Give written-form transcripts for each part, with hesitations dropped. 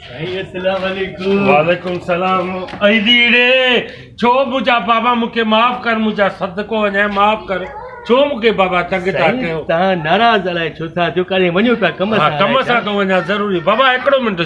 अस्सलाम वालेकुम। वालेकुम सलाम। अदीड़े छो मुझा बाबा मुझे माफ़ कर, मुझा सदको वञे माफ़ कर। छो मुझे बाबा तंग था कयो? तव्हां नाराज़ अलाए छो था थियो? करे वञो पिया कम सां। कम सां तो वञा ज़रूरी। बाबा हिकिड़ो मिंट,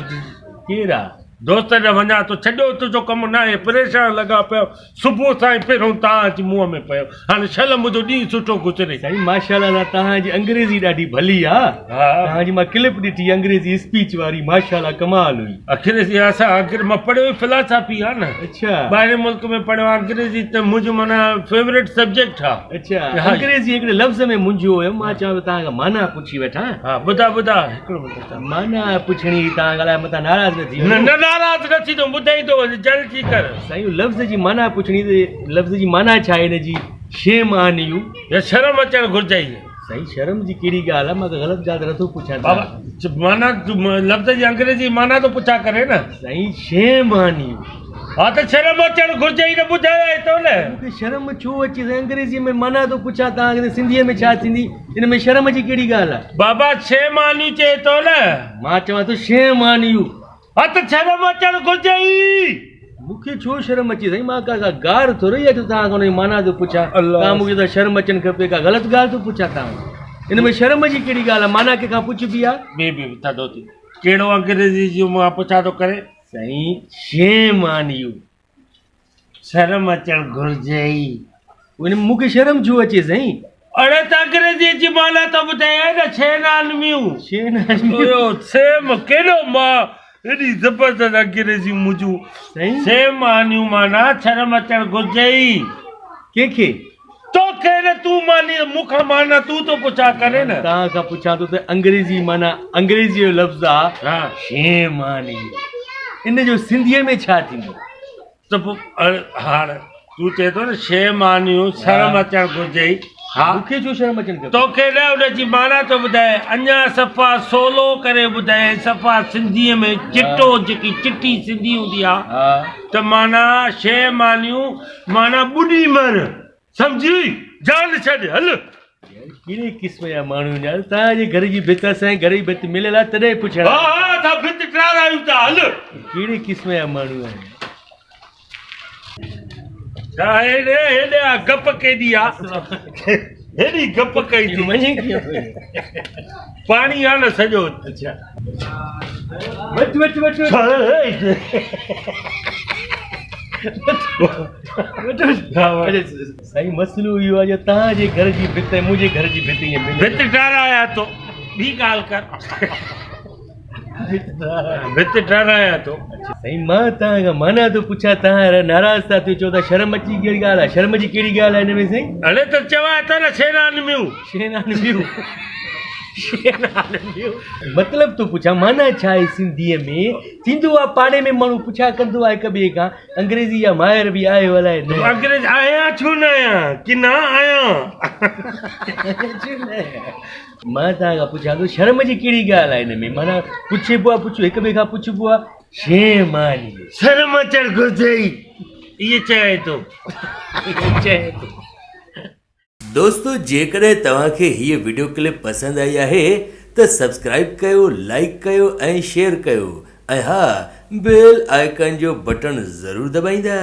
केरु आहे? दोस्त ॾे वञा तो छॾियो तुंहिंजो कमु न आहे, परेशान लॻा पियो सुबुह सां पहिरियों तव्हां अची मुंहं में पियो। हाणे छल मुंहिंजो ॾींहुं सुठो गुज़रे। साईं माशाल्लाह तव्हांजी अंग्रेज़ी ॾाढी भली आहे। तव्हांजी मां क्लिप ॾिठी अंग्रेज़ी स्पीच वारी, माशाल्लाह कमाल हुई। अंग्रेज़ी असां मां पढ़ियो फिलासफी आहे न। अच्छा। ॿाहिरि मुल्क में पढ़ियो अंग्रेज़ी त मुंहिंजो माना फेवरेट सब्जेक्ट आहे। अच्छा। अंग्रेज़ी हिकिड़े लफ़्ज़ में मुंझियो हुयो, मां चवां तव्हांखां माना पुछी वठां। हा ॿुधा हिकिड़ो मिंट। माना पुछणी, तव्हां ॻाल्हाए मथां नाराज़ न थी न नाराज़ न थी तो ॿुधाई तो वञे, जल्दी कर। साईं लफ़्ज़ जी माना पुछणी, त लफ़्ज़ जी माना छा आहे हिन जी? Shame on U. या शर्म अचणु घुरिजे। साईं शर्म जी कहिड़ी ॻाल्हि आहे? मां ग़लति ॻाल्हि नथो पुछां बाबा। माना लफ़्ज़ जी अंग्रेज़ी माना तो पुछा करे न। साईं शेम ऑन यू। हा त शर्म अचणु घुरिजे ई न ॿुधाए तो न। मूंखे शर्म छो अचे? अंग्रेज़ीअ में माना तो पुछां, तव्हांखे सिंधीअ में छा थींदी? हिन में शर्म जी कहिड़ी ॻाल्हि आहे? बाबा शेम ऑन यू चए तो न। मां चवां थो शेम ऑन यू। हा त शर्म अचणु घुरिजे ई। मूंखे छो शर्म अचे? साईं मां का गार थोरी आहे जो तव्हां खां माना थो पुछां। तव्हां मूंखे त शर्म अचणु खपे, का ग़लति ॻाल्हि थो पुछां तव्हां। हिन में शर्म जी कहिड़ी ॻाल्हि आहे? माना कंहिंखां पुछबी आहे? थधो थी कहिड़ो अंग्रेज़ी जो मां पुछां थो करे? साईं शेम ऑन यू। शर्म अचणु घुरिजे ई। हिन में मूंखे शर्म छो अचे साईं? अरे त अंग्रेज़ी जी माना तो ॿुधाए न। Shame on U. Shame on U. Same केॾो मां एॾी ज़बरदस्त अंग्रेज़ी मुंहिंजूं। सेम ऑन यू माना शर्म अचणु घुरिजे ई। कंहिंखे? तोखे न, तूं मानी मूंखां माना तूं तो पुछा करे न। तव्हां खां पुछां थो त अंग्रेज़ी माना, अंग्रेज़ी जो लफ़्ज़ आहे हा शेम ऑन यू। इन जो सिंधीअ में छा थींदो? त पोइ हाणे तूं चए थो न शेम ऑन यू, शर्म अचणु घुरिजे ई। हा मूंखे छो शर्म अचणु खपे? तोखे न उनजी माना तो ॿुधाए। अञा सफ़ा सोलो करे ॿुधाए, सफ़ा सिंधीअ में चिटो, जेकी चिटी सिंधी हूंदी आहे त माना शेम ऑन यू माना ॿुॾी मर, सम्झी? जान छॾ हल। कहिड़े क़िस्म जा माण्हू यार? तव्हांजे घर जी भित असांजे घर जी भित मिलियल आहे तॾहिं पुछण। हा त भित ठारायूं था हल। कहिड़े क़िस्म जा माण्हू आहिनि? हेॾे गप केॾी आहे? हेॾी गप कई थी वञे कीअं? पाणी आहे न सॼो। अच्छा वठ वठ वठ। साईं मसलो इहो आहे, तव्हांजे घर जी भित मुंहिंजे घर जी भित ईअं भित ठाराया तो ॿी ॻाल्हि कर। भित ठाराया तो। साईं मां तव्हांखां माना थो पुछां, तव्हां नाराज़ था थियो, चओ था शर्म अची कहिड़ी ॻाल्हि आहे? शर्म जी कहिड़ी ॻाल्हि आहे हिन में साईं? हाणे त चवां था न shame on U. Shame on U. मतिलब तो पुछां माना छा आहे सिंधीअ में? थींदो आहे पाड़े में माण्हू पुछा कंदो आहे हिक ॿिए खां। अंग्रेज़ी जा माहिर बि आयो अलाए न। अंग्रेज़ आहियां छो न आहियां की न आहियां? मां तव्हांखां पुछां थो शर्म जी कहिड़ी ॻाल्हि आहे हिन में? माना पुछिबो आहे, पुछो हिक ॿिए खां पुछिबो आहे। Shame on U. शर्म अचणु घुरिजे ई, इहे चए थो। चए थो। दोस्तों जेकॾहिं तव्हांखे हीअ वीडियो क्लिप पसंदि आई आहे त सब्सक्राइब कयो, लाइक कयो ऐं शेयर कयो, ऐं हा बेल आइकन जो बटन ज़रूरु दॿाईंदा।